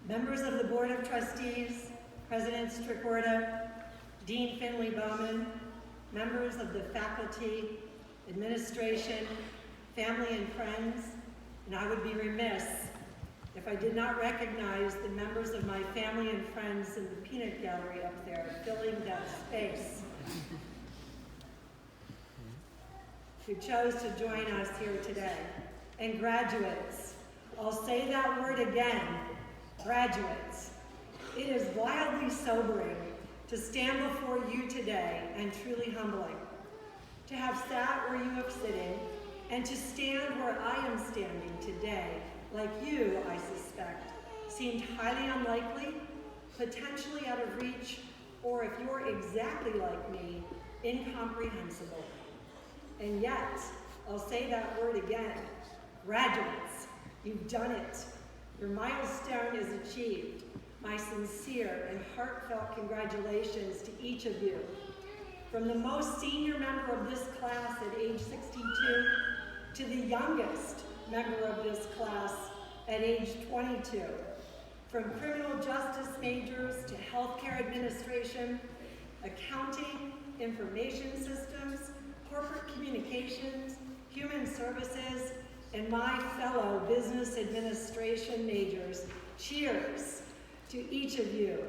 members of the Board of Trustees, President Strikwerda, Dean Finley-Bowman, members of the faculty, administration, family and friends, and I would be remiss if I did not recognize the members of my family and friends in the peanut gallery up there, filling that space, who chose to join us here today. And graduates, I'll say that word again, graduates. It is wildly sobering to stand before you today and truly humbling. To have sat where you have sitting and to stand where I am standing today, like you, I suspect, seemed highly unlikely, potentially out of reach, or if you're exactly like me, incomprehensible. And yet, I'll say that word again, graduates, you've done it. Your milestone is achieved. My sincere and heartfelt congratulations to each of you. From the most senior member of this class at age 62 to the youngest member of this class at age 22. From criminal justice majors to healthcare administration, accounting, information systems, corporate communications, human services, and my fellow business administration majors, cheers to each of you.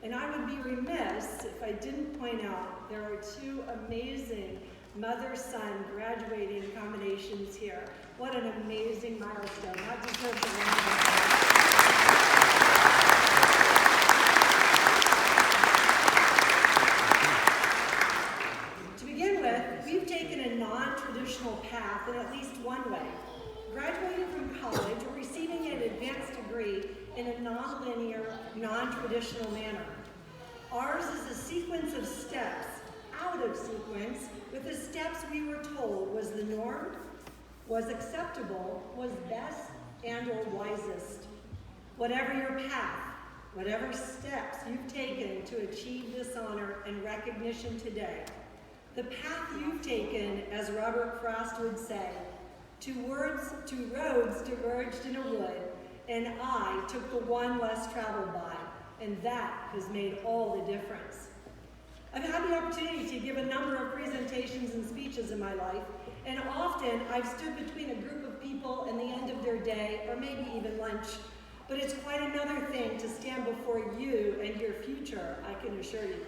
And I would be remiss if I didn't point out there are two amazing mother-son graduating combinations here. What an amazing milestone. That deserves a round of applause. To begin with, we've taken a non-traditional path in at least one way. Graduating from college or receiving an advanced degree in a non-linear, non-traditional manner. Ours is a sequence of steps, out of sequence, with the steps we were told was the norm, was acceptable, was best, and or wisest. Whatever your path, whatever steps you've taken to achieve this honor and recognition today, the path you've taken, as Robert Frost would say, two roads diverged in a wood, and I took the one less traveled by, and that has made all the difference. I've had the opportunity to give a number of presentations and speeches in my life, and often I've stood between a group of people and the end of their day, or maybe even lunch. But it's quite another thing to stand before you and your future, I can assure you.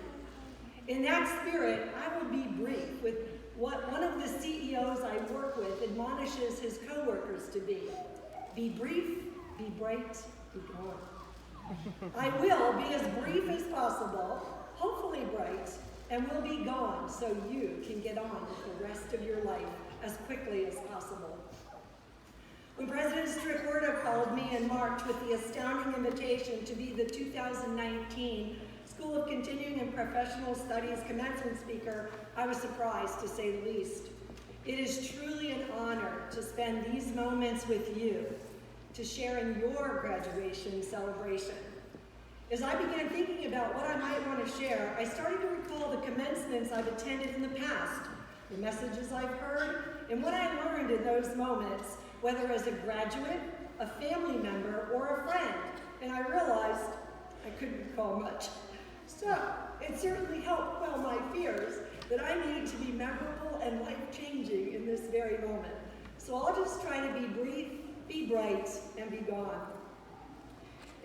In that spirit, I will be brief with what one of the CEOs I work with admonishes his coworkers to be. Be brief, be bright, be gone. I will be as brief as possible, hopefully bright, and will be gone so you can get on with the rest of your life as quickly as possible. When President Strikwerda called me in March with the astounding invitation to be the 2019 School of Continuing and Professional Studies commencement speaker, I was surprised, to say the least. It is truly an honor to spend these moments with you, to share in your graduation celebration. As I began thinking about what I might want to share, I started to recall the commencements I've attended in the past, the messages I've heard, and what I learned in those moments, whether as a graduate, a family member, or a friend. And I realized I couldn't recall much. So it certainly helped quell my fears that I needed to be memorable and life-changing in this very moment. So I'll just try to be brief, be bright, and be gone.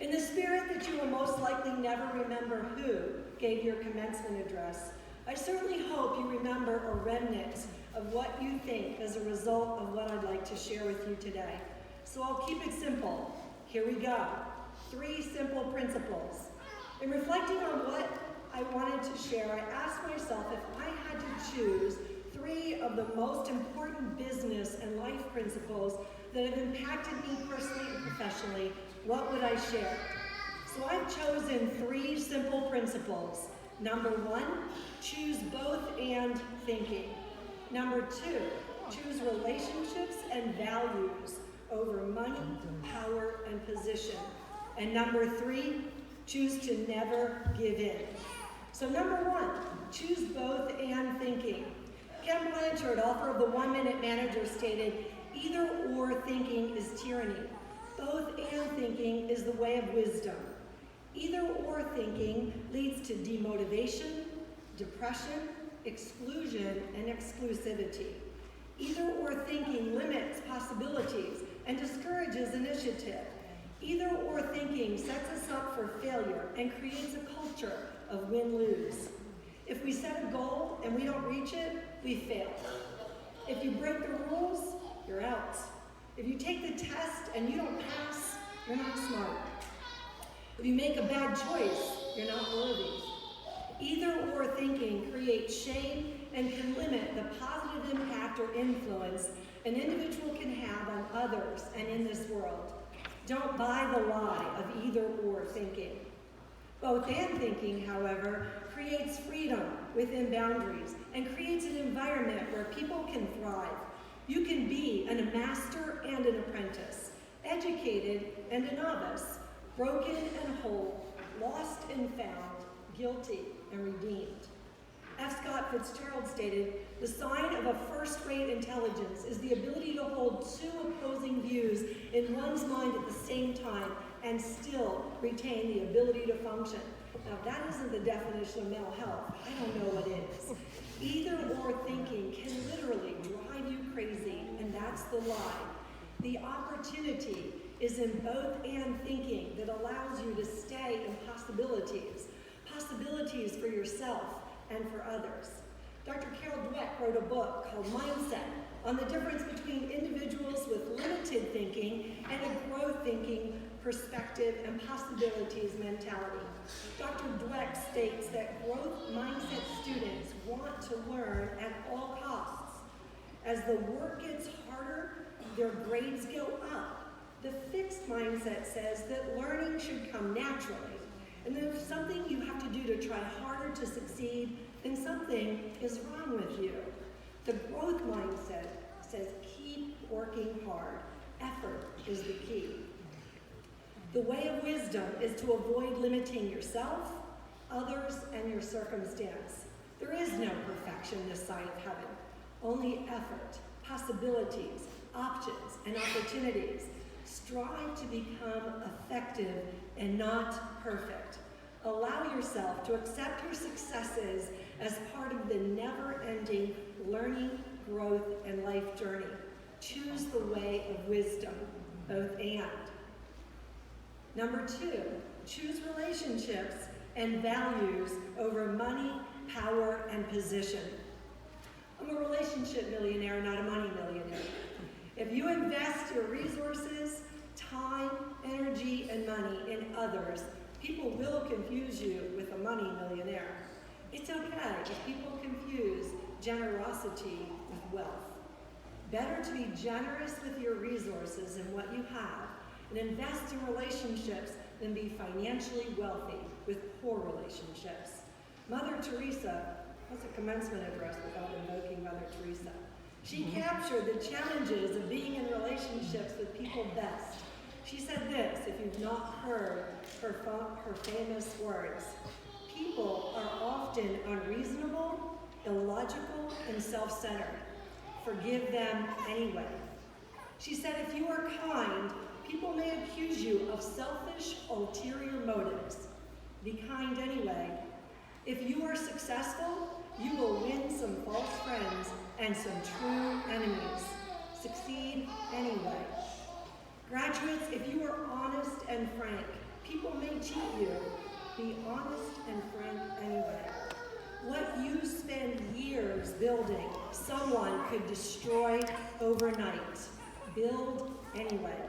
In the spirit that you will most likely never remember who gave your commencement address, I certainly hope you remember a remnant of what you think as a result of what I'd like to share with you today. So I'll keep it simple. Here we go. 3 simple principles. In reflecting on what I wanted to share, I asked myself if I had to choose 3 of the most important business and life principles that have impacted me personally and professionally, what would I share? So I've chosen 3 simple principles. Number 1, choose both and thinking. Number 2, choose relationships and values over money, power, and position. And number 3, choose to never give in. So number 1, choose both and thinking. Ken Blanchard, author of The 1 Minute Manager, stated, either or thinking is tyranny. Both and thinking thinking is the way of wisdom. Either or thinking leads to demotivation, depression, exclusion, and exclusivity. Either or thinking limits possibilities and discourages initiative. Either or thinking sets us up for failure and creates a culture of win-lose. If we set a goal and we don't reach it, we fail. If you break the rules, you're out. If you take the test and you don't pass, you're not smart. If you make a bad choice, you're not worthy. Either or thinking creates shame and can limit the positive impact or influence an individual can have on others and in this world. Don't buy the lie of either or thinking. Both and thinking, however, creates freedom within boundaries and creates an environment where people can thrive. You can be a master and an apprentice, educated and a novice, broken and whole, lost and found, guilty and redeemed. F. Scott Fitzgerald stated, "The sign of a first-rate intelligence is the ability to hold two opposing views in one's mind at the same time and still retain the ability to function." Now, if that isn't the definition of mental health, I don't know what is. Either or thinking can literally drive you crazy, and that's the lie. The opportunity is in both and thinking that allows you to stay in possibilities. Possibilities for yourself and for others. Dr. Carol Dweck wrote a book called Mindset on the difference between individuals with limited thinking and a growth thinking perspective and possibilities mentality. Dr. Dweck states that growth mindset students want to learn at all costs. As the work gets harder, their grades go up. The fixed mindset says that learning should come naturally. And if something you have to do to try harder to succeed, then something is wrong with you. The growth mindset says keep working hard. Effort is the key. The way of wisdom is to avoid limiting yourself, others, and your circumstance. There is no perfection this side of heaven, only effort, possibilities, options, and opportunities. Strive to become effective and not perfect. Allow yourself to accept your successes as part of the never-ending learning, growth, and life journey. Choose the way of wisdom, both and. Number 2, choose relationships and values over money, power, and position. I'm a relationship millionaire, not a money millionaire. If you invest your resources, time, energy, and money in others, people will confuse you with a money millionaire. It's okay if people confuse generosity with wealth. Better to be generous with your resources and what you have and invest in relationships than be financially wealthy with poor relationships. Mother Teresa, what's a commencement address without invoking Mother Teresa? She captured the challenges of being in relationships with people best. She said this, if you've not heard her famous words, "People are often unreasonable, illogical, and self-centered. Forgive them anyway." She said, if you are kind, people may accuse you of selfish, ulterior motives. Be kind anyway. If you are successful, you will win some false friends and some true enemies. Succeed anyway. Graduates, if you are honest and frank, people may cheat you. Be honest and frank anyway. What you spend years building, someone could destroy overnight. Build anyway.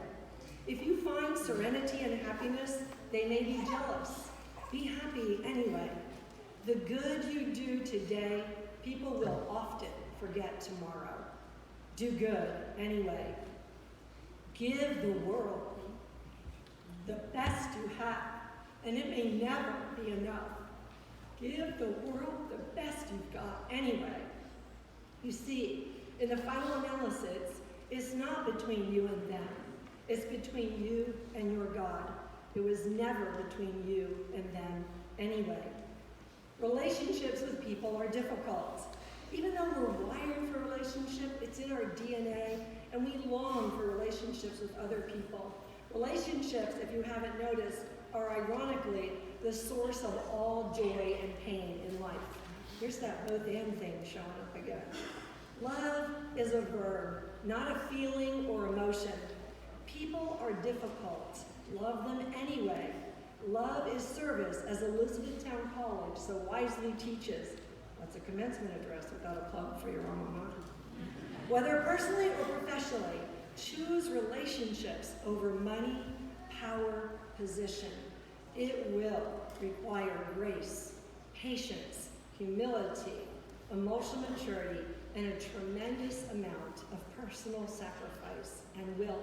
If you find serenity and happiness, they may be jealous. Be happy anyway. The good you do today, people will often forget tomorrow. Do good anyway. Give the world the best you have, and it may never be enough. Give the world the best you've got anyway. You see, in the final analysis, it's not between you and them. It's between you and your God. It was never between you and them anyway. Relationships with people are difficult. Even though we're wired for relationship, it's in our DNA, and we long for relationships with other people. Relationships, if you haven't noticed, are ironically the source of all joy and pain in life. Here's that both and thing showing up again. Love is a verb, not a feeling or emotion. People are difficult. Love them anyway. Love is service, as Elizabethtown College so wisely teaches. That's a commencement address without a plug for your alma mater. Whether personally or professionally, choose relationships over money, power, position. It will require grace, patience, humility, emotional maturity, and a tremendous amount of personal sacrifice and will.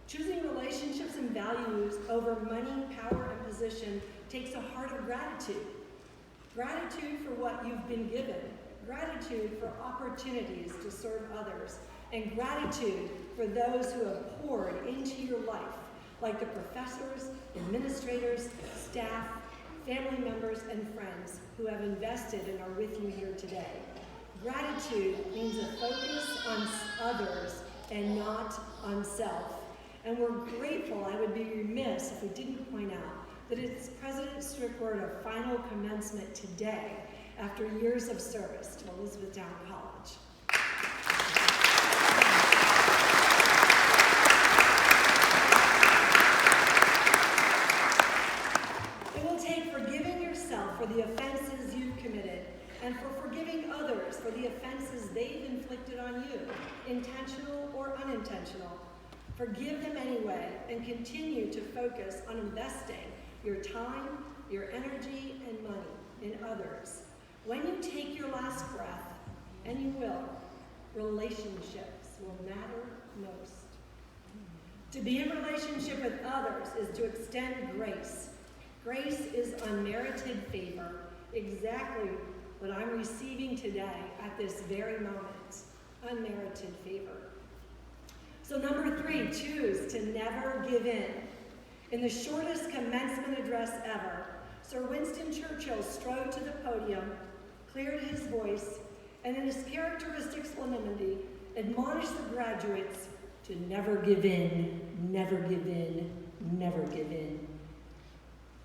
Choosing relationships and values over money, power, and position takes a heart of gratitude. Gratitude for what you've been given, gratitude for opportunities to serve others, and gratitude for those who have poured into your life, like the professors, administrators, staff, family members, and friends who have invested and are with you here today. Gratitude means a focus on others and not on self. And we're grateful. I would be remiss if we didn't point out that it's President Strikwerda's final commencement today after years of service to Elizabethtown College. It will take forgiving yourself for the offenses you've committed and for forgiving others for the offenses they've inflicted on you, intentional or unintentional. Forgive them anyway and continue to focus on investing your time, your energy, and money in others. When you take your last breath, and you will, relationships will matter most. To be in relationship with others is to extend grace. Grace is unmerited favor, exactly what I'm receiving today at this very moment, unmerited favor. So number 3, choose to never give in. In the shortest commencement address ever, Sir Winston Churchill strode to the podium, cleared his voice, and in his characteristic solemnity, admonished the graduates to never give in, never give in, never give in.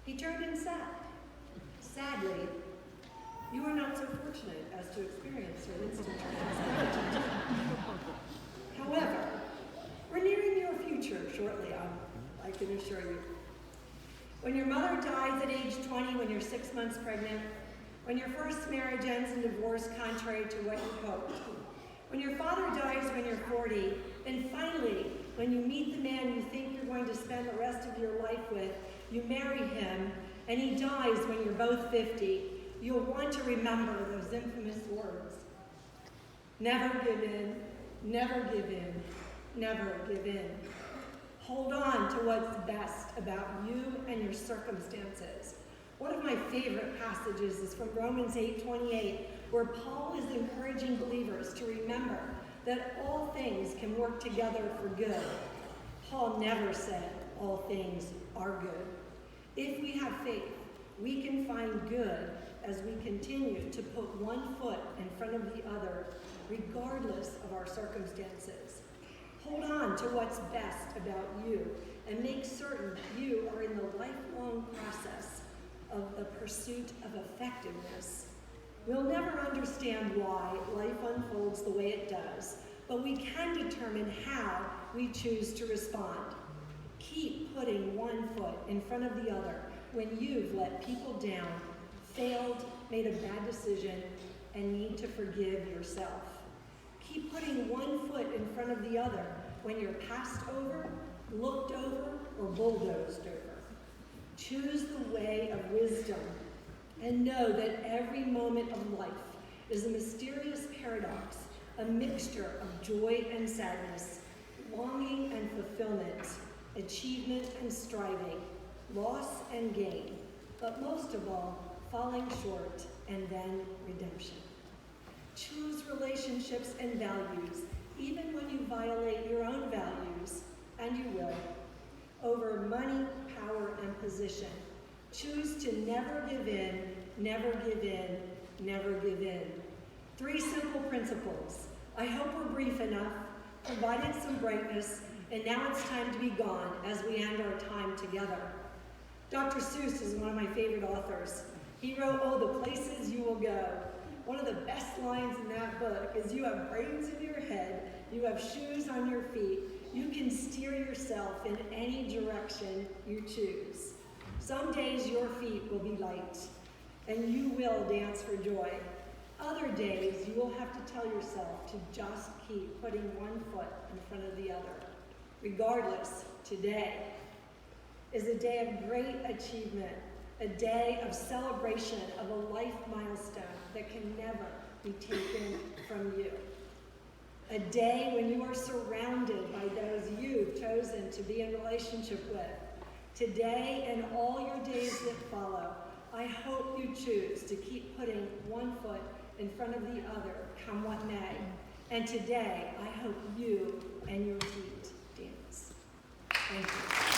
He turned and said, "Sadly, you are not so fortunate as to experience Sir Winston Churchill's attitude. However, we're nearing your future shortly, I can assure you. When your mother dies at age 20, when you're 6 months pregnant, when your first marriage ends in divorce contrary to what you hoped, when your father dies when you're 40, and finally, when you meet the man you think you're going to spend the rest of your life with, you marry him, and he dies when you're both 50, you'll want to remember those infamous words. Never give in, never give in, never give in. Hold on to what's best about you and your circumstances. One of my favorite passages is from Romans 8:28, where Paul is encouraging believers to remember that all things can work together for good. Paul never said all things are good. If we have faith, we can find good as we continue to put one foot in front of the other, regardless of our circumstances. Hold on to what's best about you and make certain you are in the lifelong process of the pursuit of effectiveness. We'll never understand why life unfolds the way it does, but we can determine how we choose to respond. Keep putting one foot in front of the other when you've let people down, failed, made a bad decision, and need to forgive yourself. Keep putting one foot in front of the other when you're passed over, looked over, or bulldozed over. Choose the way of wisdom and know that every moment of life is a mysterious paradox, a mixture of joy and sadness, longing and fulfillment, achievement and striving, loss and gain, but most of all, falling short and then redemption. Choose relationships and values, even when you violate your own values, and you will, over money, power, and position. Choose to never give in, never give in, never give in. 3 simple principles. I hope we're brief enough, provided some brightness, and now it's time to be gone as we end our time together. Dr. Seuss is one of my favorite authors. He wrote, "Oh, the places you will go." One of the best lines in that book is, "You have brains in your head, you have shoes on your feet, you can steer yourself in any direction you choose. Some days your feet will be light, and you will dance for joy. Other days you will have to tell yourself to just keep putting one foot in front of the other. Regardless, today is a day of great achievement, a day of celebration of a life milestone that can never be taken from you. A day when you are surrounded by those you've chosen to be in relationship with. Today and all your days that follow, I hope you choose to keep putting one foot in front of the other, come what may. And today, I hope you and your feet dance. Thank you.